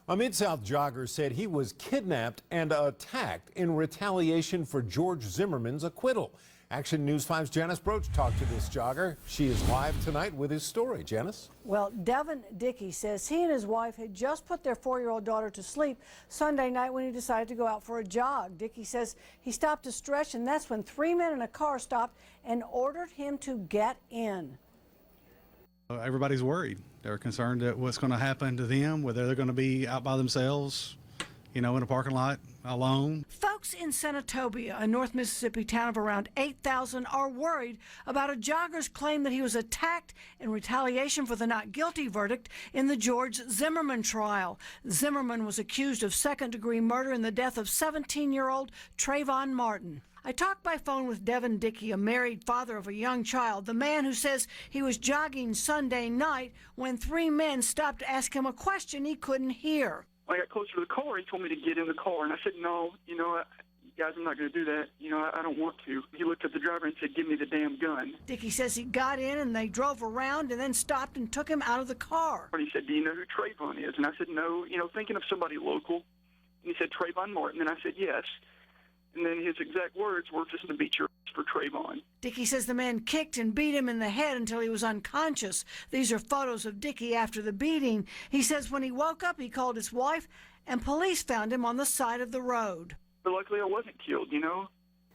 A Mid-South jogger said he was kidnapped and attacked in retaliation for George Zimmerman's acquittal. Action News 5's Janice Broach talked to this jogger. She is live tonight with his story. Janice? Well, Devin Dickey says he and his wife had just put their 4-year-old daughter to sleep Sunday night when he decided to go out for a jog. Dickey says he stopped to stretch, and that's when 3 men in a car stopped and ordered him to get in. Everybody's worried. They're concerned that what's going to happen to them, whether they're going to be out by themselves, in a parking lot alone. Folks in Senatobia, a North Mississippi town of around 8,000, are worried about a jogger's claim that he was attacked in retaliation for the not guilty verdict in the George Zimmerman trial. Zimmerman was accused of second-degree murder in the death of 17-year-old Trayvon Martin. I talked by phone with Devin Dickey, a married father of a young child, the man who says he was jogging Sunday night when 3 men stopped to ask him a question he couldn't hear. When I got closer to the car, he told me to get in the car, and I said, no, you guys, I'm not going to do that. I don't want to. He looked at the driver and said, give me the damn gun. Dickey says he got in and they drove around and then stopped and took him out of the car. And he said, do you know who Trayvon is? And I said, no, thinking of somebody local. And he said, Trayvon Martin. And I said, yes. And then his exact words were, just to beat your ass for Trayvon. Dickey says the man kicked and beat him in the head until he was unconscious. These are photos of Dickey after the beating. He says when he woke up, he called his wife, and police found him on the side of the road. But luckily I wasn't killed,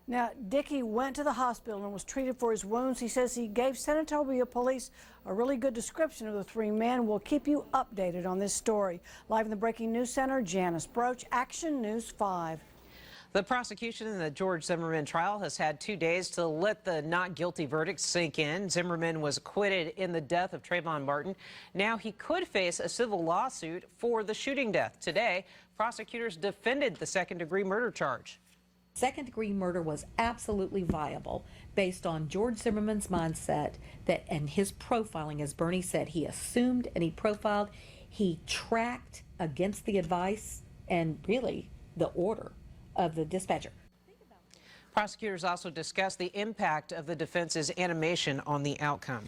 Now, Dickey went to the hospital and was treated for his wounds. He says he gave Senatobia police a really good description of the 3 men. We'll keep you updated on this story. Live in the Breaking News Center, Janice Broach, Action News 5. The prosecution in the George Zimmerman trial has had 2 days to let the not guilty verdict sink in. Zimmerman was acquitted in the death of Trayvon Martin. Now he could face a civil lawsuit for the shooting death. Today, prosecutors defended the second-degree murder charge. Second-degree murder was absolutely viable based on George Zimmerman's mindset and his profiling. As Bernie said, he assumed and he profiled. He tracked against the advice and really the order of the dispatcher. Prosecutors also discussed the impact of the defense's animation on the outcome.